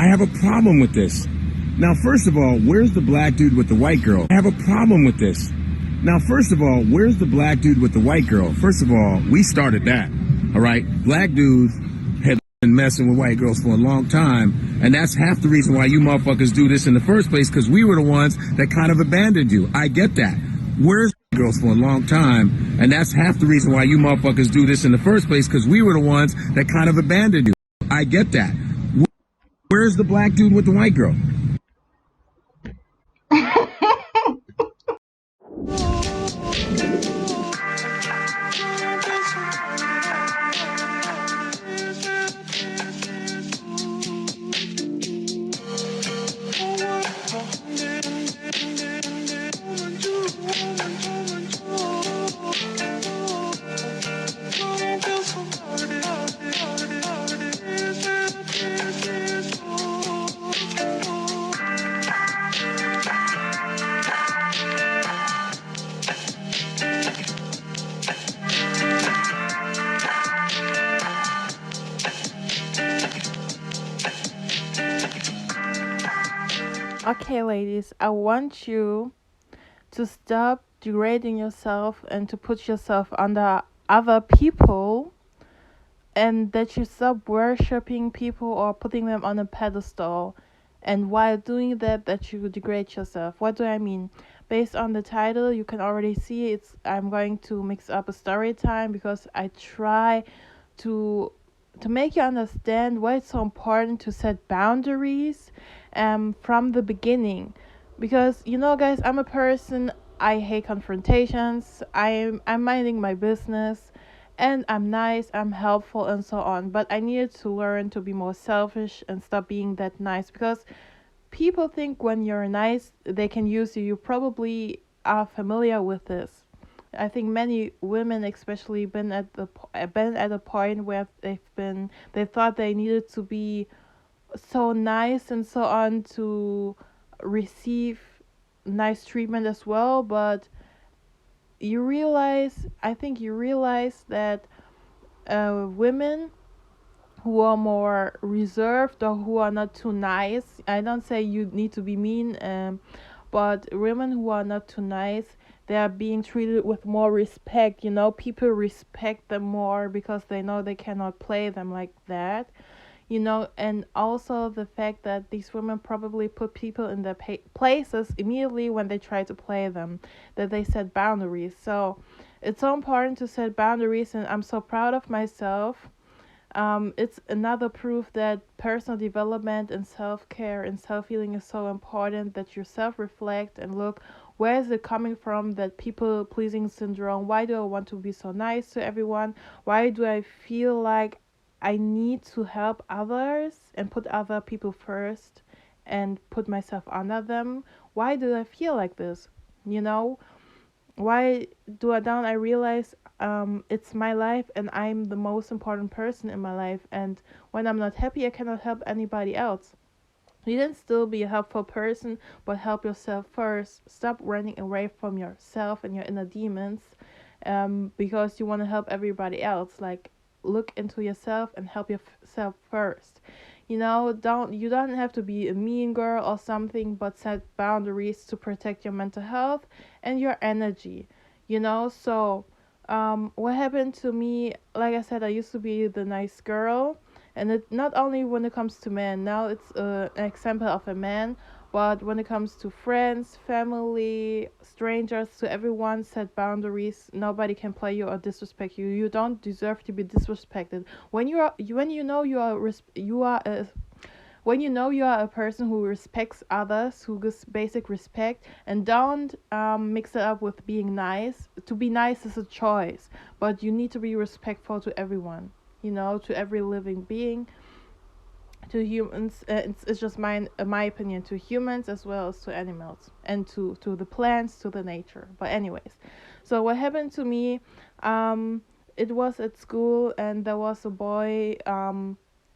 I have a problem with this. Now, first of all, where's the black dude with the white girl? I have a problem with this. Now, first of all, where's the black dude with the white girl? First of all, we started that, all right? Black dudes had been messing with white girls for a long time, and that's half the reason why you motherfuckers do this in the first place, because we were the ones that kind of abandoned you. I get that. Where's girls for a long time, and that's half the reason why you motherfuckers do this in the first place, because we were the ones that kind of abandoned you. I get that. Where's the black dude with the white girl? Okay, ladies, I want you to stop degrading yourself and to put yourself under other people, and that you stop worshipping people or putting them on a pedestal. And while doing that, that you degrade yourself. What do I mean? Based on the title, you can already see I'm going to mix up a story time, because I try to make you understand why it's so important to set boundaries from the beginning. Because guys, I'm a person, I hate confrontations. I'm minding my business, and I'm nice, I'm helpful, and so on. But I needed to learn to be more selfish and stop being that nice, because people think when you're nice they can use you. You probably are familiar with this. I think many women, especially, been at a point where they thought they needed to be so nice and so on to receive nice treatment as well. But I think you realize that women who are more reserved or who are not too nice, I don't say you need to be mean, but women who are not too nice, they are being treated with more respect. People respect them more because they know they cannot play them like that. And also the fact that these women probably put people in their places immediately when they try to play them, that they set boundaries. So it's so important to set boundaries, and I'm so proud of myself. It's another proof that personal development and self-care and self-healing is so important, that you self-reflect and look, where is it coming from, that people-pleasing syndrome? Why do I want to be so nice to everyone? Why do I feel like I need to help others and put other people first and put myself under them? Why do I feel like this? Why don't I realize it's my life and I'm the most important person in my life, and when I'm not happy I cannot help anybody else. You can still be a helpful person, but help yourself first. Stop running away from yourself and your inner demons because you want to help everybody else. Like, look into yourself and help yourself first. You don't have to be a mean girl or something, but set boundaries to protect your mental health and your energy. So what happened to me, like I said, I used to be the nice girl, and it not only when it comes to men. Now it's an example of a man, but when it comes to friends, family, strangers, to everyone, set boundaries. Nobody can play you or disrespect you. You don't deserve to be disrespected. When you know you are a person who respects others, who gives basic respect, and don't mix it up with being nice. To be nice is a choice, but you need to be respectful to everyone, to every living being, to humans. It's just my opinion, to humans as well as to animals, and to the plants, to the nature. But anyways, so what happened to me, it was at school, and there was a boy,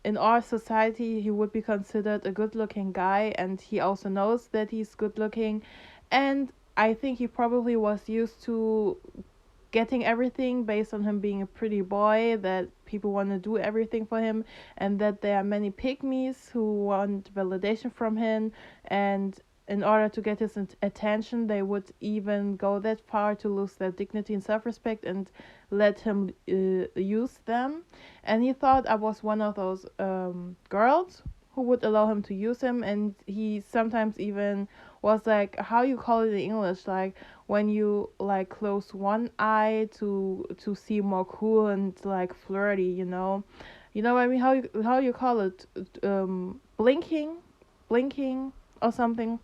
in our society he would be considered a good looking guy, and he also knows that he's good looking, and I think he probably was used to getting everything based on him being a pretty boy, that people want to do everything for him, and that there are many pygmies who want validation from him, and in order to get his attention they would even go that far to lose their dignity and self-respect and let him use them. And he thought I was one of those girls who would allow him to use him. And he sometimes even was like, how you call it in English, like when you like close one eye to see more cool and like flirty, you know what I mean, how you call it, blinking or something.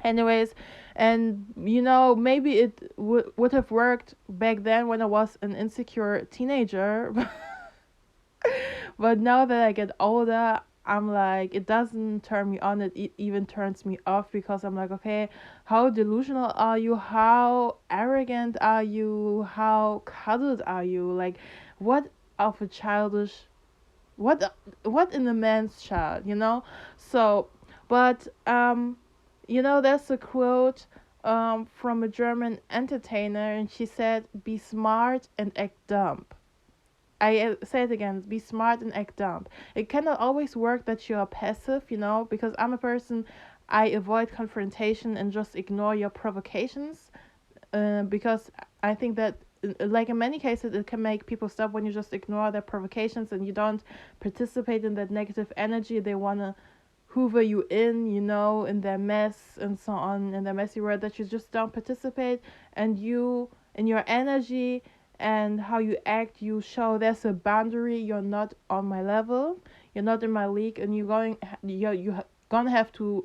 Anyways, and maybe it would have worked back then when I was an insecure teenager. But now that I get older, I'm like, it doesn't turn me on, it even turns me off, because I'm like, okay, how delusional are you? How arrogant are you? How cuddled are you? Like, what of a childish, what in a man's child? So, but there's a quote from a German entertainer, and she said, "Be smart and act dumb." I say it again, be smart and act dumb. It cannot always work that you are passive, because I'm a person, I avoid confrontation and just ignore your provocations, because I think that, like in many cases, it can make people stop when you just ignore their provocations and you don't participate in that negative energy. They want to hoover you in their mess and so on, in their messy world, that you just don't participate, and you, in your energy and how you act, you show there's a boundary. You're not on my level, you're not in my league, and you're gonna have to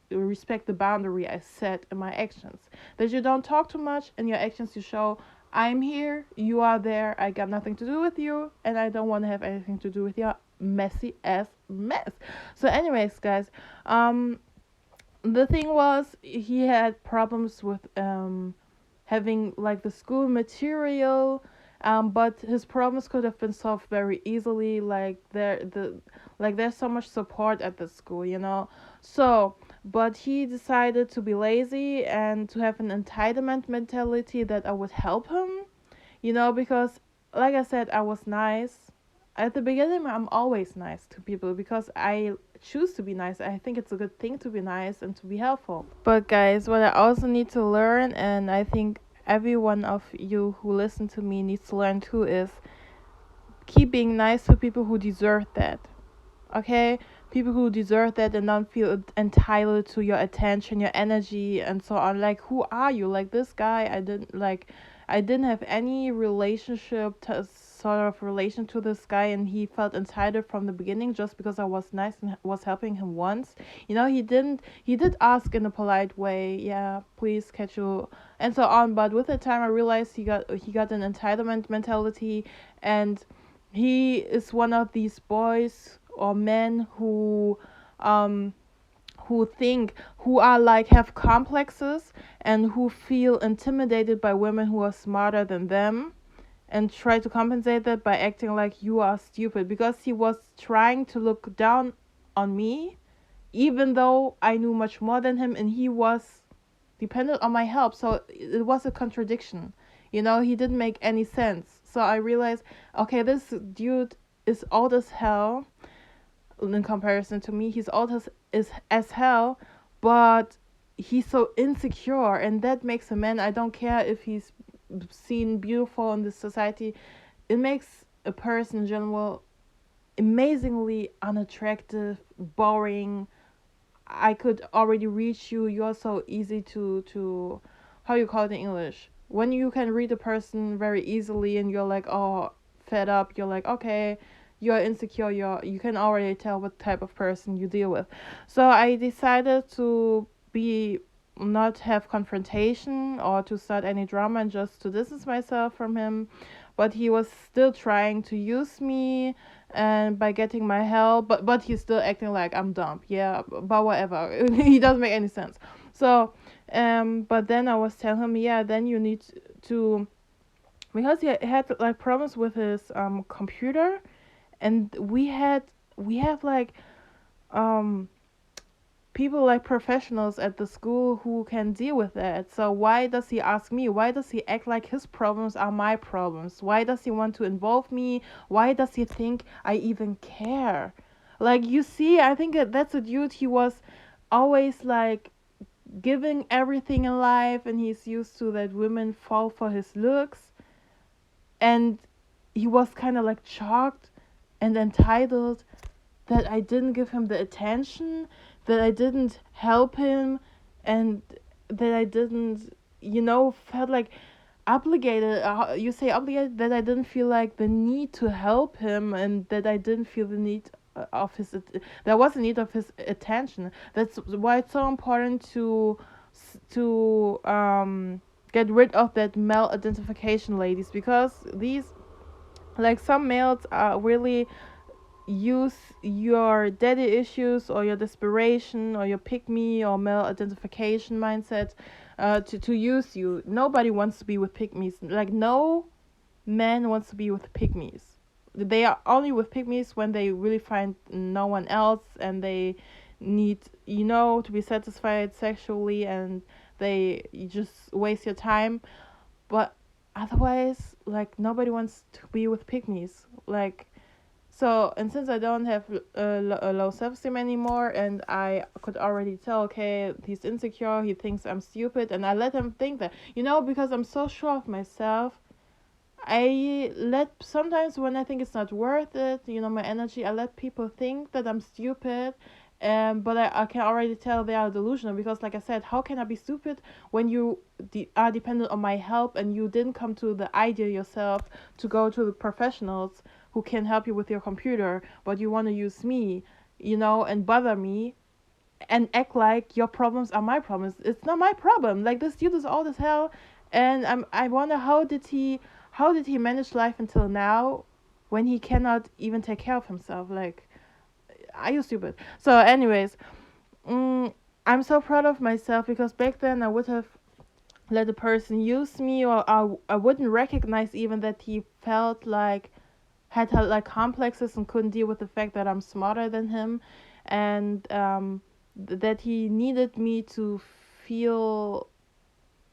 respect the boundary I set in my actions. That you don't talk too much, and your actions you show, I'm here, you are there, I got nothing to do with you, and I don't want to have anything to do with your messy ass mess. So anyways, guys, the thing was, he had problems with having like the school material, but his problems could have been solved very easily. Like there's so much support at the school, So, but he decided to be lazy and to have an entitlement mentality that I would help him, because like I said, I was nice. At the beginning, I'm always nice to people because I choose to be nice. I think it's a good thing to be nice and to be helpful. But guys, what I also need to learn, and I think every one of you who listen to me needs to learn too, is keep being nice to people who deserve that. Okay? People who deserve that and don't feel entitled to your attention, your energy, and so on. Like, who are you? Like, this guy, I didn't have any sort of relation to this guy, and he felt entitled from the beginning just because I was nice and was helping him once. He did ask in a polite way, yeah, please, catch you, and so on. But with the time, I realized he got an entitlement mentality, and he is one of these boys or men who are like, have complexes, and who feel intimidated by women who are smarter than them, and try to compensate that by acting like you are stupid, because he was trying to look down on me even though I knew much more than him, and he was dependent on my help. So it was a contradiction. He didn't make any sense. So I realized, okay, this dude is old as hell in comparison to me. He's old as hell, but he's so insecure, and that makes a man, I don't care if he's seen beautiful in this society, it makes a person in general amazingly unattractive, boring. I could already reach you, you're so easy to how you call it in English, when you can read a person very easily and you're like, oh, fed up, you're like, okay, you're insecure, you can already tell what type of person you deal with. So I decided to be not have confrontation or to start any drama, and just to distance myself from him. But he was still trying to use me, and by getting my help, but he's still acting like I'm dumb. Yeah, but whatever. He doesn't make any sense. So but then I was telling him, yeah, then you need to, because he had like problems with his computer, and we have like people like professionals at the school who can deal with that. So why does he ask me? Why does he act like his problems are my problems? Why does he want to involve me? Why does he think I even care? Like, you see, I think that's a dude. He was always like giving everything in life, and he's used to that women fall for his looks, and he was kind of like shocked and entitled that I didn't give him the attention, that I didn't help him, and that I didn't, felt like obligated. You say obligated, that I didn't feel like the need to help him, and that I didn't feel the need of his. There was a need of his attention. That's why it's so important to get rid of that male identification, ladies, because these, like, some males are really use your daddy issues or your desperation or your pick me or male identification mindset to use you. Nobody wants to be with pick me's. Like, no man wants to be with pick me's. They are only with pick me's when they really find no one else, and they need, to be satisfied sexually, and they just waste your time. But otherwise, like, nobody wants to be with pick me's. Like, so, and since I don't have a low self-esteem anymore, and I could already tell, okay, he's insecure, he thinks I'm stupid, and I let him think that, because I'm so sure of myself, sometimes when I think it's not worth it, my energy, I let people think that I'm stupid, but I can already tell they are delusional, because, like I said, how can I be stupid when you are dependent on my help, and you didn't come to the idea yourself to go to the professionals who can help you with your computer, but you want to use me, and bother me, and act like your problems are my problems. It's not my problem. Like, this dude is old as hell, and I wonder how did he manage life until now, when he cannot even take care of himself? Like, are you stupid? So, anyways, I'm so proud of myself, because back then I would have let the person use me, or I wouldn't recognize even that he felt like had like complexes and couldn't deal with the fact that I'm smarter than him, and that he needed me to feel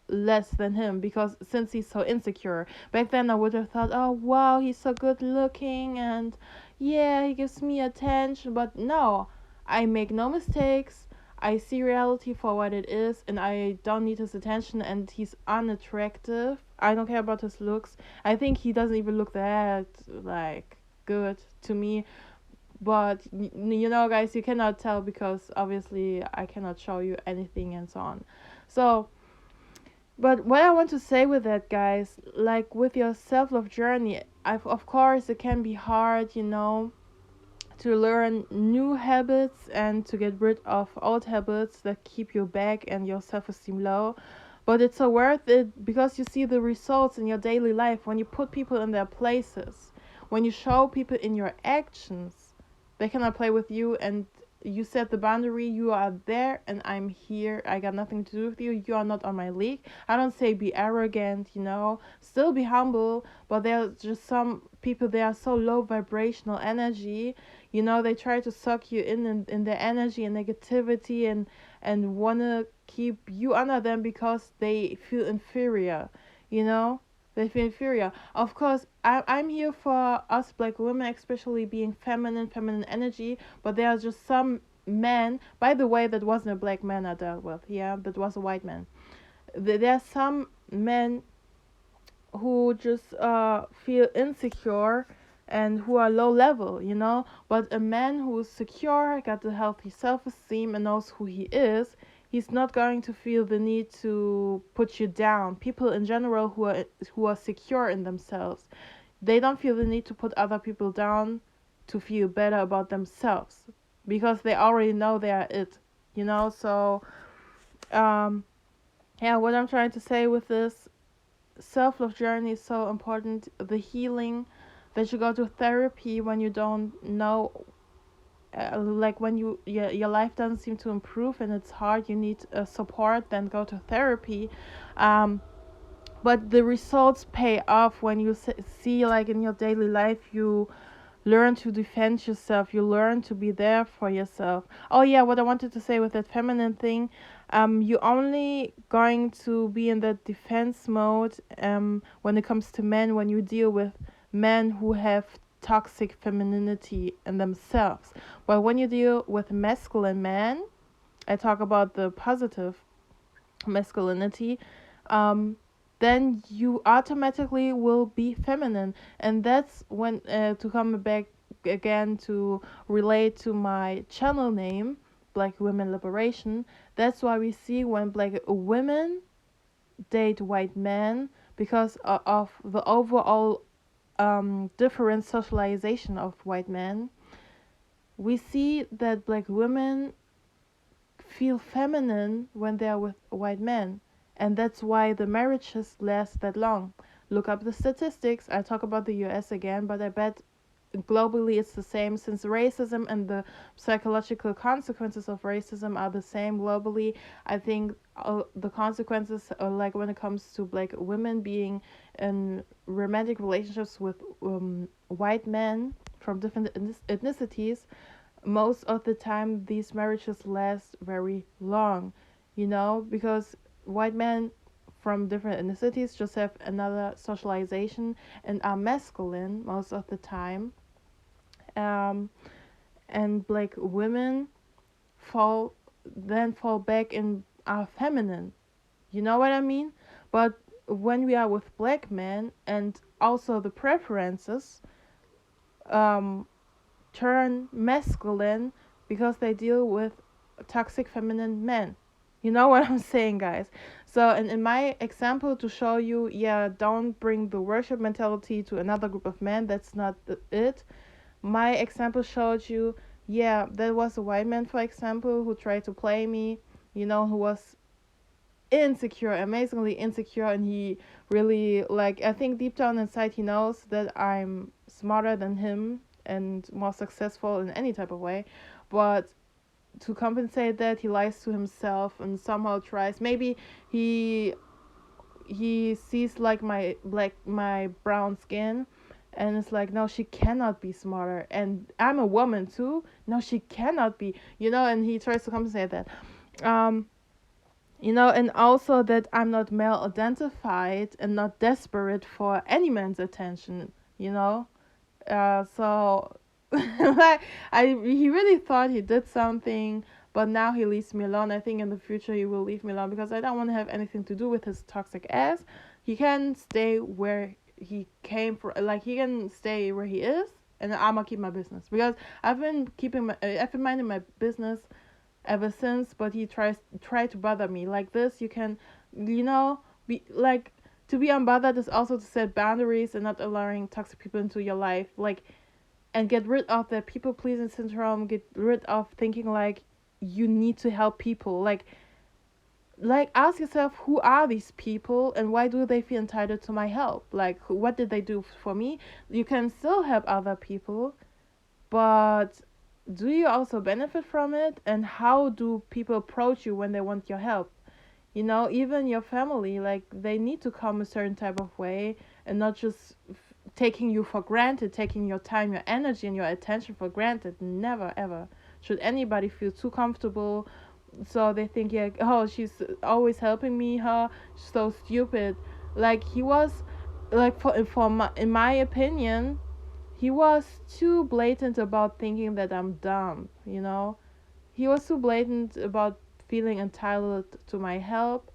less than him, because since he's so insecure. Back then I would have thought, oh wow, he's so good looking, and yeah, he gives me attention. But no, I make no mistakes. I see reality for what it is, and I don't need his attention, and he's unattractive. I don't care about his looks. I think he doesn't even look that, like, good to me. But, guys, you cannot tell, because obviously I cannot show you anything and so on. So, but what I want to say with that, guys, like, with your self-love journey, of course it can be hard, to learn new habits and to get rid of old habits that keep you back and your self-esteem low. But it's so worth it, because you see the results in your daily life when you put people in their places, when you show people in your actions they cannot play with you, and you set the boundary. You are there and I'm here. I got nothing to do with you. You are not on my league. I don't say be arrogant, still be humble, but there are just some people, they are so low vibrational energy, they try to suck you in their energy and negativity, and want to keep you under them because they feel inferior, they feel inferior. Of course, I'm here for us black women, especially being feminine energy, but there are just some men, by the way, that wasn't a black man I dealt with, yeah, that was a white man. There are some men who just feel insecure and who are low level, but a man who is secure, got the healthy self-esteem, and knows who he is, he's not going to feel the need to put you down. People in general who are secure in themselves, they don't feel the need to put other people down to feel better about themselves, because they already know they are it, so yeah, what I'm trying to say with this self-love journey is so important. The healing, that you go to therapy when you don't know, like, when your life doesn't seem to improve and it's hard, you need support, then go to therapy. But the results pay off when you see, like, in your daily life, you learn to defend yourself. You learn to be there for yourself. Oh yeah, what I wanted to say with that feminine thing, you're only going to be in that defense mode when it comes to men, when you deal with men who have toxic femininity in themselves. But when you deal with masculine men, I talk about the positive masculinity, um, then you automatically will be feminine. And that's when, to come back again to relate to my channel name, Black Women Liberation, that's why we see when black women date white men, because of the overall different socialization of white men. We see that black women feel feminine when they are with white men. And that's why the marriages last that long. Look up the statistics. I talk about the US again, but I bet globally it's the same, since racism and the psychological consequences of racism are the same globally. I think the consequences, like when it comes to black women being in romantic relationships with white men from different ethnicities, most of the time these marriages last very long, because white men from different ethnicities just have another socialization and are masculine most of the time, um, and black women fall back and are feminine. You know what I mean? But when we are with black men, and also the preferences um, turn masculine because they deal with toxic feminine men. You know what I'm saying, guys? So, in my example, to show you, yeah, don't bring the worship mentality to another group of men. That's not it. My example showed you, yeah, there was a white man, for example, who tried to play me, who was insecure, amazingly insecure, and he really, like, I think deep down inside he knows that I'm smarter than him and more successful in any type of way, but to compensate that he lies to himself and somehow tries, maybe he he sees like my brown skin, and it's like, no, she cannot be smarter, and I'm a woman too, no, she cannot be, and he tries to compensate that. um and also that I'm not male identified and not desperate for any man's attention, so like, he really thought he did something, but now he leaves me alone. I think in the future he will leave me alone because I don't want to have anything to do with his toxic ass. He can stay where he came from, like he can stay where he is, and I'ma keep my business because I've been minding my business ever since. But he tried to bother me like this. You can, be like, to be unbothered is also to set boundaries and not allowing toxic people into your life, like, and get rid of the people pleasing syndrome. Get rid of thinking like you need to help people. Like ask yourself, who are these people and why do they feel entitled to my help? Like, what did they do for me? You can still help other people, but do you also benefit from it? And how do people approach you when they want your help? Even your family, like, they need to come a certain type of way, and not just taking you for granted, taking your time, your energy, and your attention for granted. Never ever should anybody feel too comfortable, so they think, yeah, oh, she's always helping me, her, so stupid. Like, he was, like, in my opinion, he was too blatant about thinking that I'm dumb. He was too blatant about feeling entitled to my help.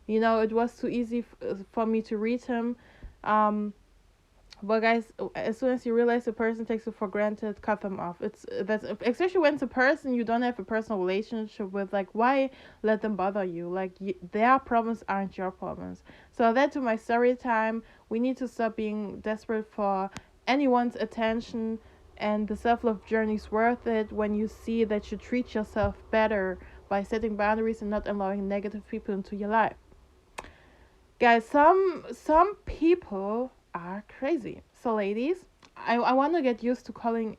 It was too easy for me to read him. But guys, as soon as you realize a person takes you for granted, cut them off. That's especially when it's a person you don't have a personal relationship with. Like, why let them bother you? Like, their problems aren't your problems. So that to my story time. We need to stop being desperate for anyone's attention, and the self-love journey is worth it when you see that you treat yourself better by setting boundaries and not allowing negative people into your life. Guys, some people are crazy. So ladies, I want to get used to calling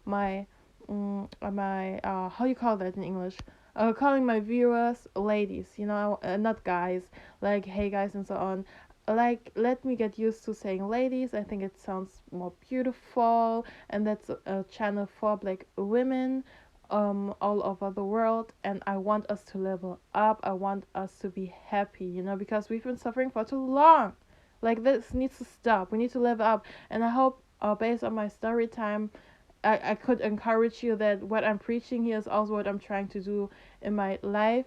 my my how you call that in English, calling my viewers ladies, not guys, like hey guys and so on. like, let me get used to saying ladies. I think it sounds more beautiful, and that's a channel for black women all over the world. And I want us to level up. I want us to be happy, you know, because we've been suffering for too long. Like, this needs to stop. We need to level up. And I hope, based on my story time, I could encourage you that what I'm preaching here is also what I'm trying to do in my life.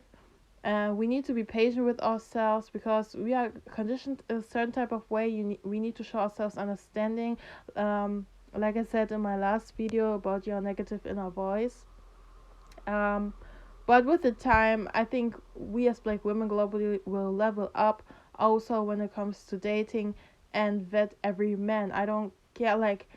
And we need to be patient with ourselves because we are conditioned a certain type of way. We need to show ourselves understanding. Like I said in my last video about your negative inner voice. But with the time, I think we as black women globally will level up also when it comes to dating and vet every man. I don't care, like,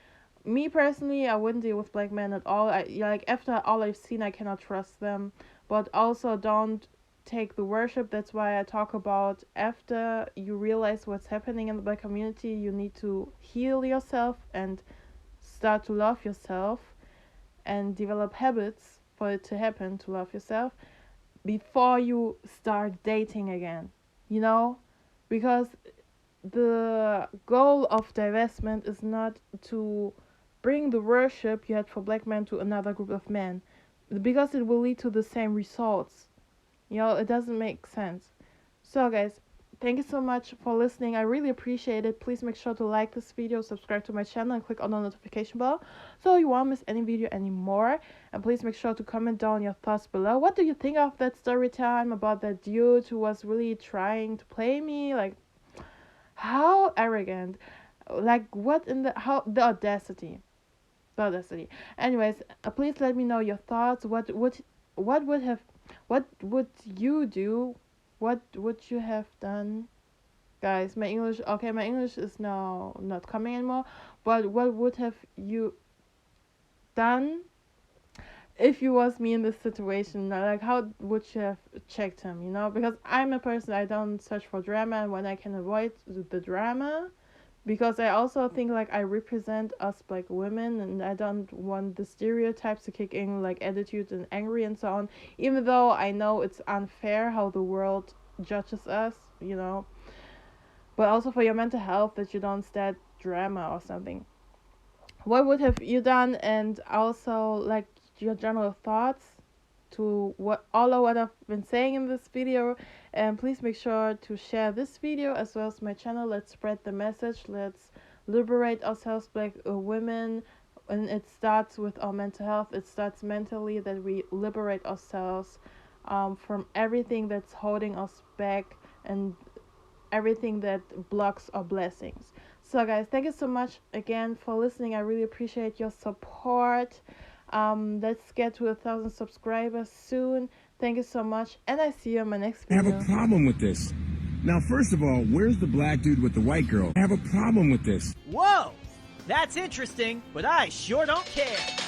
me personally, I wouldn't deal with black men at all. Like, after all I've seen, I cannot trust them. But also, don't take the worship. That's why I talk about, after you realize what's happening in the black community, you need to heal yourself and start to love yourself and develop habits for it to happen, to love yourself, before you start dating again, you know? Because the goal of divestment is not to bring the worship you had for black men to another group of men, because it will lead to the same results. You know, it doesn't make sense. So guys, thank you so much for listening. I really appreciate it. Please make sure to like this video, subscribe to my channel, and click on the notification bell so you won't miss any video anymore. And please make sure to comment down your thoughts below. What do you think of that story time about that dude who was really trying to play me? Like, how arrogant. Like, what in the, how, the audacity. The audacity. Anyways, please let me know your thoughts. What would you do? What would you have done? Guys, my English is now not coming anymore. But what would have you done if you was me in this situation? Like, how would you have checked him, you know? Because I'm a person, I don't search for drama, and when I can avoid the drama, because I also think, like, I represent us black women, and I don't want the stereotypes to kick in, like attitude and angry and so on, even though I know it's unfair how the world judges us, you know, but also for your mental health, that you don't start drama or something. What would have you done? And also, like, your general thoughts to all of what I've been saying in this video. And please make sure to share this video as well as my channel. Let's spread the message. Let's liberate ourselves, black women. And it starts with our mental health. It starts mentally, that we liberate ourselves from everything that's holding us back and everything that blocks our blessings. So guys, thank you so much again for listening. I really appreciate your support. Let's get to 1,000 subscribers soon. Thank you so much, and I see you in my next video. I have a problem with this. Now, first of all, where's the black dude with the white girl? I have a problem with this. Whoa! That's interesting, but I sure don't care.